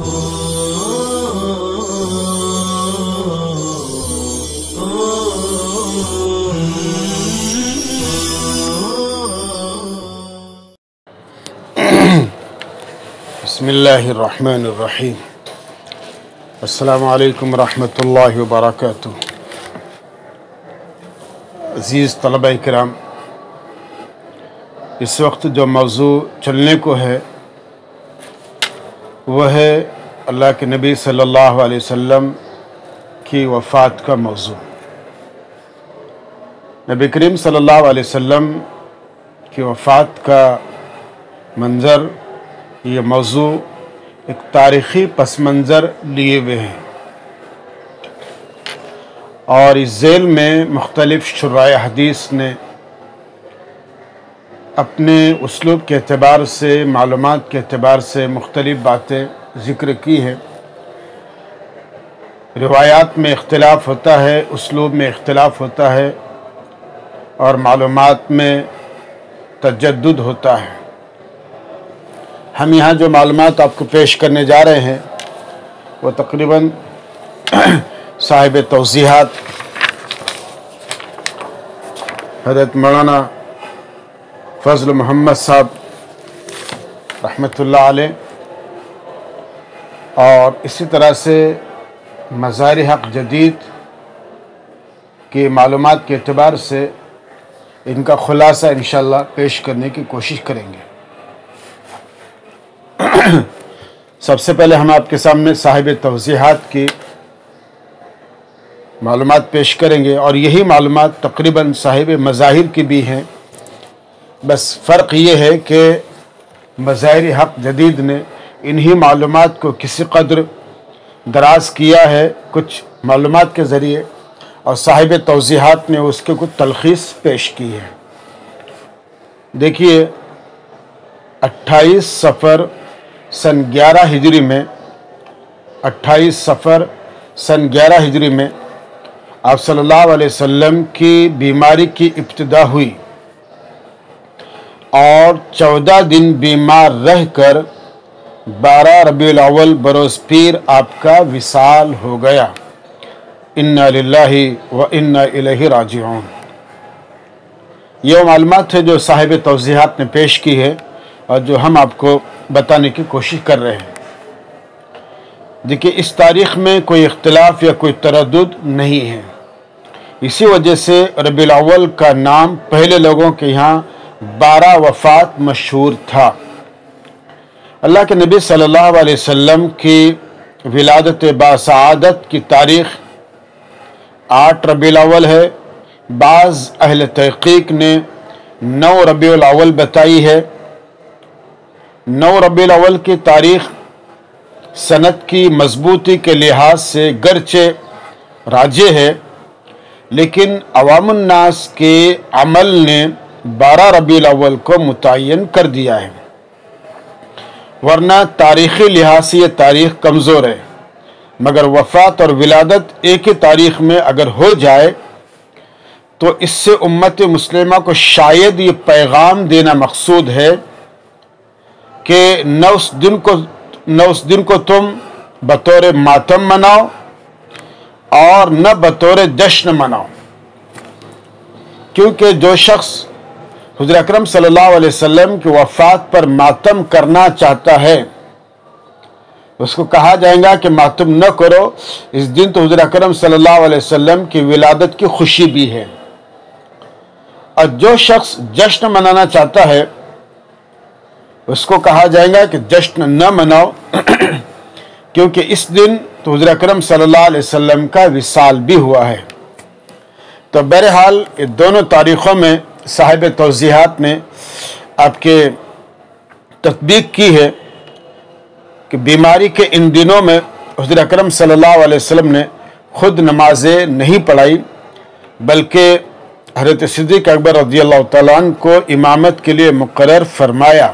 بسم اللہ الرحمن الرحیم۔ السلام علیکم ورحمۃ اللہ وبرکاتہ۔ عزیز طلبہ کرام، اس وقت جو موضوع چلنے کو ہے وہ ہے اللہ کے نبی صلی اللہ علیہ وسلم کی وفات کا موضوع۔ نبی کریم صلی اللہ علیہ وسلم کی وفات کا منظر، یہ موضوع ایک تاریخی پس منظر لیے ہوئے ہیں، اور اس ذیل میں مختلف شرائع حدیث نے اپنے اسلوب کے اعتبار سے، معلومات کے اعتبار سے مختلف باتیں ذکر کی ہیں۔ روایات میں اختلاف ہوتا ہے، اسلوب میں اختلاف ہوتا ہے، اور معلومات میں تجدد ہوتا ہے۔ ہم یہاں جو معلومات آپ کو پیش کرنے جا رہے ہیں وہ تقریباً صاحب توضیحات حضرت مولانا فضل محمد صاحب رحمۃ اللہ علیہ، اور اسی طرح سے مظاہر حق جدید کی معلومات کے اعتبار سے ان کا خلاصہ انشاءاللہ پیش کرنے کی کوشش کریں گے۔ سب سے پہلے ہم آپ کے سامنے صاحب توضیحات کی معلومات پیش کریں گے، اور یہی معلومات تقریباً صاحب مظاہر کی بھی ہیں، بس فرق یہ ہے کہ مظاہر حق جدید نے انہی معلومات کو کسی قدر دراز کیا ہے کچھ معلومات کے ذریعے، اور صاحب توضیحات نے اس کے کچھ تلخیص پیش کی ہے۔ دیکھیے، 28 صفر سن 11 ہجری میں 28 صفر سن 11 ہجری میں آپ صلی اللہ علیہ وسلم کی بیماری کی ابتدا ہوئی، اور 14 دن بیمار رہ کر 12 ربیع الاول بروز پیر آپ کا وصال ہو گیا۔ انا للہ و انا الیہ راجعون۔ یہ معلومات ہے جو صاحب توضیحات نے پیش کی ہے، اور جو ہم آپ کو بتانے کی کوشش کر رہے ہیں۔ دیکھیے، اس تاریخ میں کوئی اختلاف یا کوئی تردد نہیں ہے، اسی وجہ سے ربیع الاول کا نام پہلے لوگوں کے یہاں 12 وفات مشہور تھا۔ اللہ کے نبی صلی اللہ علیہ وسلم کی ولادت باسعادت کی تاریخ 8 ربیع الاول ہے۔ بعض اہل تحقیق نے 9 ربیع الاول بتائی ہے۔ 9 ربیع الاول کی تاریخ سند کی مضبوطی کے لحاظ سے گرچہ راجح ہے، لیکن عوام الناس کے عمل نے 12 ربیع الاول کو متعین کر دیا ہے، ورنہ تاریخی لحاظ سے یہ تاریخ کمزور ہے۔ مگر وفات اور ولادت ایک ہی تاریخ میں اگر ہو جائے تو اس سے امت مسلمہ کو شاید یہ پیغام دینا مقصود ہے کہ نہ اس دن کو تم بطور ماتم مناؤ اور نہ بطور جشن مناؤ، کیونکہ جو شخص حضور اکرم صلی اللہ علیہ وسلم کی وفات پر ماتم کرنا چاہتا ہے اس کو کہا جائے گا کہ ماتم نہ کرو، اس دن تو حضور اکرم صلی اللہ علیہ وسلم کی ولادت کی خوشی بھی ہے۔ اور جو شخص جشن منانا چاہتا ہے اس کو کہا جائے گا کہ جشن نہ مناؤ، کیونکہ اس دن تو حضور اکرم صلی اللہ علیہ وسلم کا وصال بھی ہوا ہے۔ تو بہرحال یہ دونوں تاریخوں میں صاحب توضیحات نے آپ کے تطبیق کی ہے کہ بیماری کے ان دنوں میں حضور اکرم صلی اللہ علیہ وسلم نے خود نمازیں نہیں پڑھائی، بلکہ حضرت صدیق اکبر رضی اللہ تعالیٰ عنہ کو امامت کے لیے مقرر فرمایا،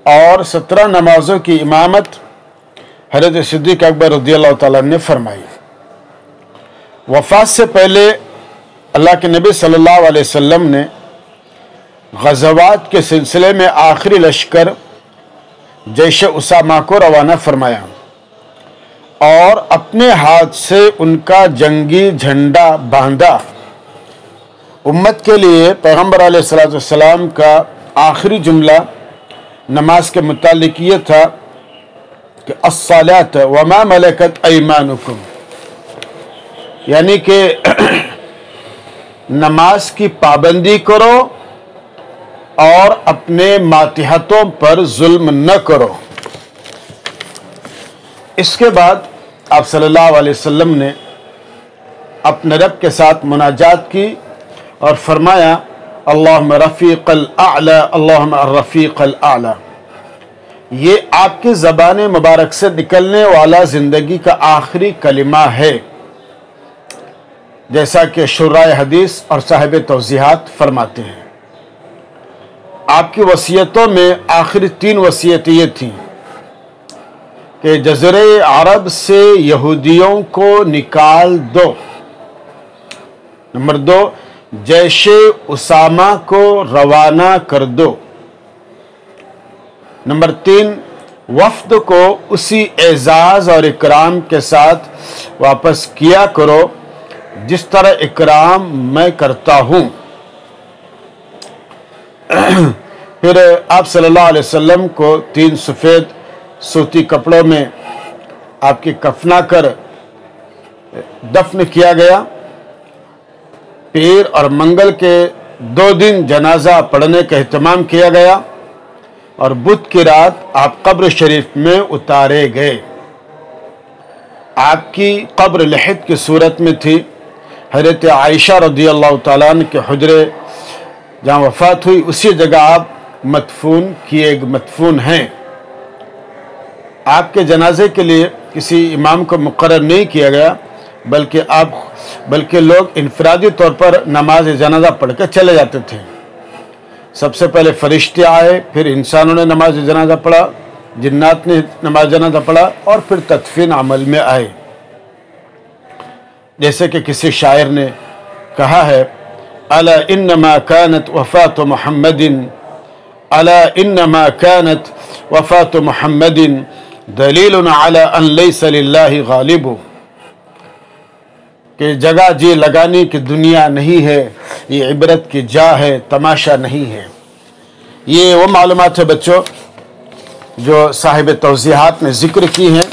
اور 17 نمازوں کی امامت حضرت صدیق اکبر رضی اللہ تعالیٰ نے فرمائی۔ وفات سے پہلے اللہ کے نبی صلی اللہ علیہ وسلم نے غزوات کے سلسلے میں آخری لشکر جیش اسامہ کو روانہ فرمایا اور اپنے ہاتھ سے ان کا جنگی جھنڈا باندھا۔ امت کے لیے پیغمبر علیہ الصلوۃ والسلام کا آخری جملہ نماز کے متعلق یہ تھا کہ الصلاۃ وما ملکت ایمانکم، یعنی کہ نماز کی پابندی کرو اور اپنے ماتحتوں پر ظلم نہ کرو۔ اس کے بعد آپ صلی اللہ علیہ وسلم نے اپنے رب کے ساتھ مناجات کی اور فرمایا اللہم رفیق الاعلی، اللہم الرفیق الاعلی۔ یہ آپ کی زبان مبارک سے نکلنے والا زندگی کا آخری کلمہ ہے، جیسا کہ شراح حدیث اور صاحب توضیحات فرماتے ہیں۔ آپ کی وصیتوں میں آخری 3 وصیتیں یہ تھیں کہ جزیرہ عرب سے یہودیوں کو نکال دو، نمبر 2 جیش اسامہ کو روانہ کر دو، نمبر 3 وفد کو اسی اعزاز اور اکرام کے ساتھ واپس کیا کرو جس طرح اکرام میں کرتا ہوں۔ پھر آپ صلی اللہ علیہ وسلم کو 3 سفید سوتی کپڑوں میں آپ کی کفنا کر دفن کیا گیا۔ پیر اور منگل کے 2 دن جنازہ پڑھنے کا اہتمام کیا گیا اور بدھ کی رات آپ قبر شریف میں اتارے گئے۔ آپ کی قبر لحد کی صورت میں تھی۔ حضرت عائشہ رضی اللہ تعالیٰ عنہ کے حجرے جہاں وفات ہوئی اسی جگہ آپ مدفون ہیں۔ آپ کے جنازے کے لیے کسی امام کو مقرر نہیں کیا گیا، بلکہ لوگ انفرادی طور پر نماز جنازہ پڑھ کر چلے جاتے تھے۔ سب سے پہلے فرشتے آئے، پھر انسانوں نے نماز جنازہ پڑھا، جنات نے نماز جنازہ پڑھا اور پھر تدفین عمل میں آئے۔ جیسے کہ کسی شاعر نے کہا ہے الا انما كانت وفات محمد، الا انما كانت وفات محمد دلیل على ان ليس لله غالب، کہ جگہ جی لگانے کی دنیا نہیں ہے، یہ عبرت کی جا ہے، تماشا نہیں ہے۔ یہ وہ معلومات ہے بچوں جو صاحب توضیحات نے ذکر کی ہیں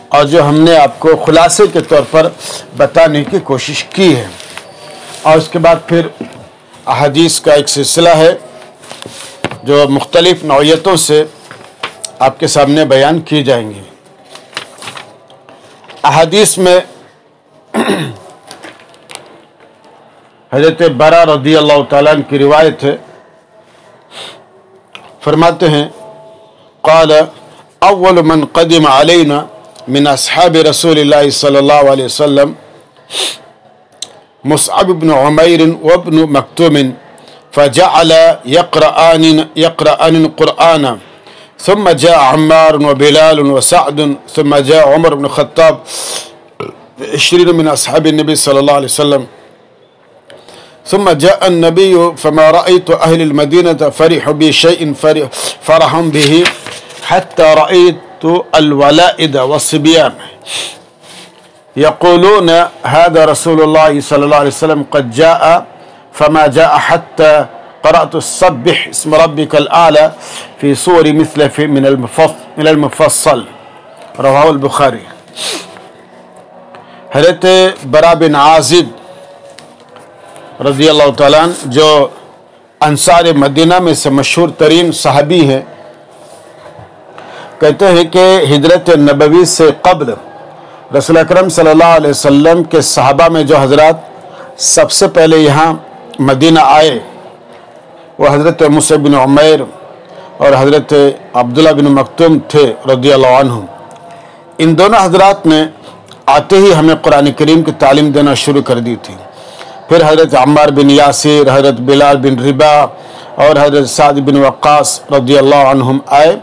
اور جو ہم نے آپ کو خلاصے کے طور پر بتانے کی کوشش کی ہے، اور اس کے بعد پھر احادیث کا ایک سلسلہ ہے جو مختلف نوعیتوں سے آپ کے سامنے بیان کی جائیں گی۔ احادیث میں حضرت برا رضی اللہ تعالیٰ عنہ کی روایت ہے، فرماتے ہیں قال اول من قدم علینا من اصحاب رسول اللہ صلی اللہ علیہ وسلم مصعب بن عمیر وابن مکتوم فجعل يقرأان القرآن ثم جاء عمار وبلال وسعد ثم جاء عمر بن الخطاب 20 من أصحاب النبي صلى الله عليه وسلم ثم جاء النبي فما رأيت أهل المدينة فرحوا بشيء فرحا به حتى رأيت الولائد والصبيان يقولون هذا رسول الله صلى الله عليه وسلم قد جاء فما جاء حتى قرأت السبح اسم ربك الأعلى في صور مثل من المفصل رواه البخاري۔ حضرت برا بن عازب رضی اللہ تعالیٰ عنہ جو انصار مدینہ میں سے مشہور ترین صحابی ہیں، کہتے ہیں کہ ہجرت نبوی سے قبل رسول اکرم صلی اللہ علیہ وسلم کے صحابہ میں جو حضرات سب سے پہلے یہاں مدینہ آئے وہ حضرت مصعب بن عمیر اور حضرت عبداللہ بن مکتوم تھے رضی اللہ عنہ۔ ان دونوں حضرات نے آتے ہی ہمیں قرآن کریم کی تعلیم دینا شروع کر دی تھی۔ پھر حضرت عمار بن یاسر، حضرت بلال بن ربا اور حضرت سعد بن وقاص رضی اللہ عنہم آئے،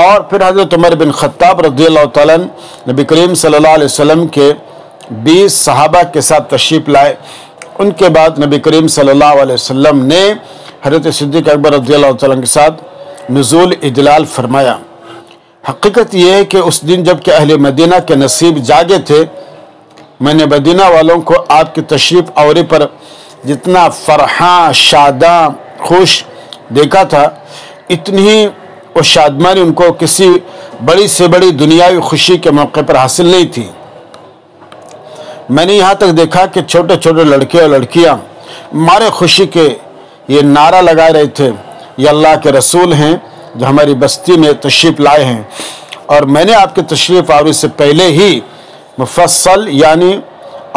اور پھر حضرت عمر بن خطاب رضی اللہ تعالیٰ نبی کریم صلی اللہ علیہ وسلم کے 20 صحابہ کے ساتھ تشریف لائے۔ ان کے بعد نبی کریم صلی اللہ علیہ وسلم نے حضرت صدیق اکبر رضی اللہ تعالیٰ کے ساتھ نزول اجلال فرمایا۔ حقیقت یہ ہے کہ اس دن جب کہ اہل مدینہ کے نصیب جاگے تھے، میں نے مدینہ والوں کو آپ کی تشریف آوری پر جتنا فرحاں، شاداں، خوش دیکھا تھا، اتنی ہی وہ شادمانی ان کو کسی بڑی سے بڑی دنیاوی خوشی کے موقع پر حاصل نہیں تھی۔ میں نے یہاں تک دیکھا کہ چھوٹے چھوٹے لڑکے اور لڑکیاں مارے خوشی کے یہ نعرہ لگا رہے تھے، یہ اللہ کے رسول ہیں جو ہماری بستی میں تشریف لائے ہیں۔ اور میں نے آپ کے تشریف آوری سے پہلے ہی مفصل یعنی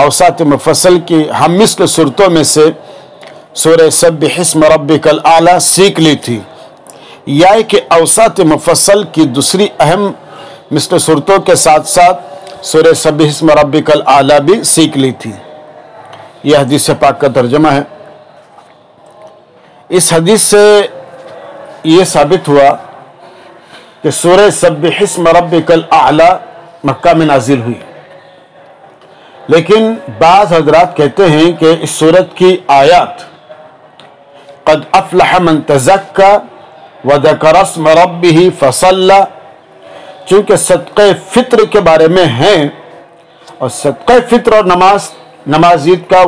اوساط مفصل کی ہم مثل صورتوں میں سے سورہ سبح اسم ربک الاعلی سیکھ لی تھی، یا کہ اوساط مفصل کی دوسری اہم مثل صورتوں کے ساتھ ساتھ سورہ سبح اسم ربک الاعلی بھی سیکھ لی تھی۔ یہ حدیث پاک کا ترجمہ ہے۔ اس حدیث سے یہ ثابت ہوا کہ سورہ سبح اسم ربک الاعلی مکہ میں نازل ہوئی، لیکن بعض حضرات کہتے ہیں کہ اس سورت کی آیات قد افلح من تزکا وذکر اسم ربہ فصلی چونکہ صدقہ فطر کے بارے میں ہیں، اور صدقہ فطر اور نماز عید کا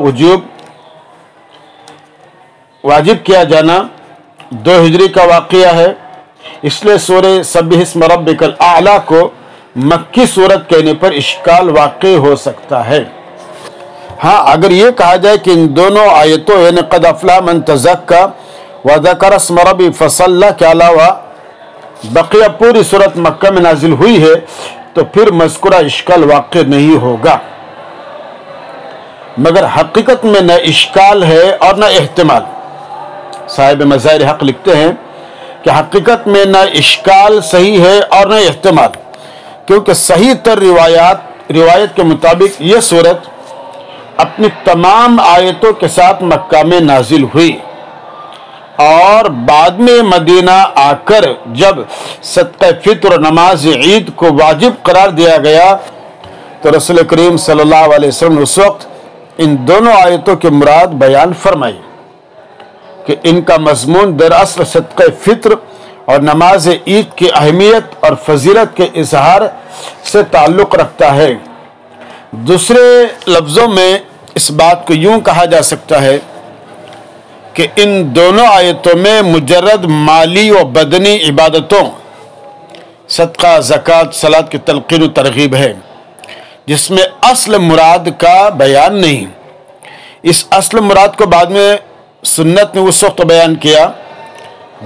واجب کیا جانا 2 ہجری کا واقعہ ہے، اس لیے سورہ سبح اسم ربک الاعلی کو مکی سورت کہنے پر اشکال واقع ہو سکتا ہے۔ ہاں، اگر یہ کہا جائے کہ ان دونوں آیتوں یعنی قد افلح من تزکا وذکر اسم ربہ فصلی کے علاوہ بقیہ پوری صورت مکہ میں نازل ہوئی ہے تو پھر مذکورہ اشکال واقع نہیں ہوگا، مگر حقیقت میں نہ اشکال ہے اور نہ احتمال۔ صاحب مظاہر حق لکھتے ہیں کہ حقیقت میں نہ اشکال صحیح ہے اور نہ احتمال، کیونکہ صحیح تر روایت کے مطابق یہ صورت اپنی تمام آیتوں کے ساتھ مکہ میں نازل ہوئی، اور بعد میں مدینہ آ کر جب صدقہ فطر اور نماز عید کو واجب قرار دیا گیا تو رسول کریم صلی اللہ علیہ وسلم نے اس وقت ان دونوں آیتوں کی مراد بیان فرمائی کہ ان کا مضمون دراصل صدقہ فطر اور نماز عید کی اہمیت اور فضیلت کے اظہار سے تعلق رکھتا ہے۔ دوسرے لفظوں میں اس بات کو یوں کہا جا سکتا ہے کہ ان دونوں آیتوں میں مجرد مالی و بدنی عبادتوں صدقہ، زکوٰۃ، صلاۃ کی تلقین و ترغیب ہے، جس میں اصل مراد کا بیان نہیں۔ اس اصل مراد کو بعد میں سنت نے اس وقت بیان کیا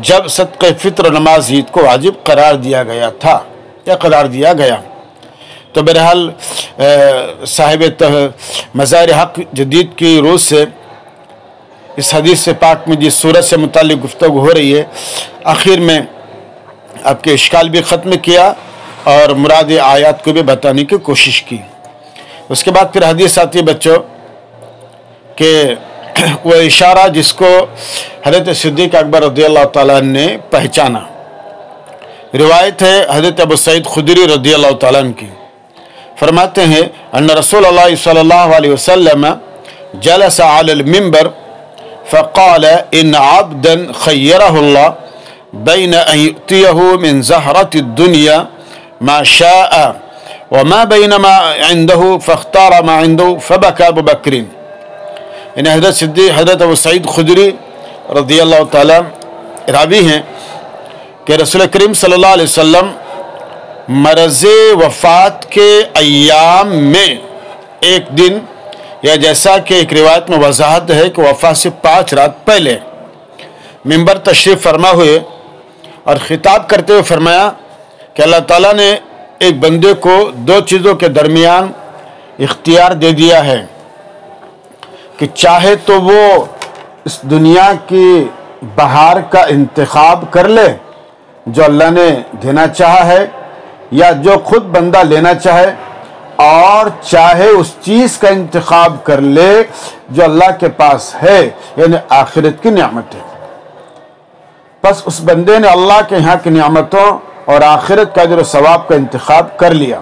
جب صدقہ فطر و نماز عید کو واجب قرار دیا گیا تھا یا قرار دیا گیا۔ تو بہرحال صاحب مظاہر حق جدید کی روح سے اس حدیث سے پاک میں جس سورت سے متعلق گفتگو ہو رہی ہے، آخر میں آپ کے اشکال بھی ختم کیا اور مراد آیات کو بھی بتانے کی کوشش کی۔ اس کے بعد پھر حدیث آتی ہے بچوں کہ وہ اشارہ جس کو حضرت صدیق اکبر رضی اللہ تعالیٰ عنہ نے پہچانا۔ روایت ہے حضرت ابو سعید خدری رضی اللہ تعالیٰ عنہ کی، فرماتے ہیں ان رسول اللہ صلی اللہ علیہ وسلم جلس علی المنبر فقال ان عبدا خیرہ اللہ بین ان یؤتیہ من زہرۃ الدنیا ما شاء وما بین ما عنده فاختار ما عنده فبکى ابو بکر۔ یعنی حضرت ابو سعید خدری رضی اللہ تعالیٰ راوی ہیں کہ رسول کریم صلی اللہ علیہ وسلم مرض وفات کے ایام میں ایک دن، یا جیسا کہ ایک روایت میں وضاحت ہے کہ وفات سے 5 رات پہلے منبر تشریف فرما ہوئے اور خطاب کرتے ہوئے فرمایا کہ اللہ تعالیٰ نے ایک بندے کو 2 چیزوں کے درمیان اختیار دے دیا ہے کہ چاہے تو وہ اس دنیا کی بہار کا انتخاب کر لے جو اللہ نے دینا چاہا ہے، یا جو خود بندہ لینا چاہے، اور چاہے اس چیز کا انتخاب کر لے جو اللہ کے پاس ہے، یعنی آخرت کی نعمت ہے۔ بس اس بندے نے اللہ کے یہاں کی نعمتوں اور آخرت کا اجر و ثواب کا انتخاب کر لیا،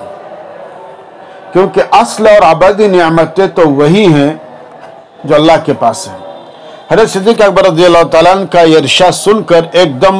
کیونکہ اصل اور ابدی نعمتیں تو وہی ہیں جو اللہ کے پاس ہیں۔ حضرت صدیق اکبر رضی اللہ تعالیٰ عنہ کا یہ ارشاد سن کر ایک دم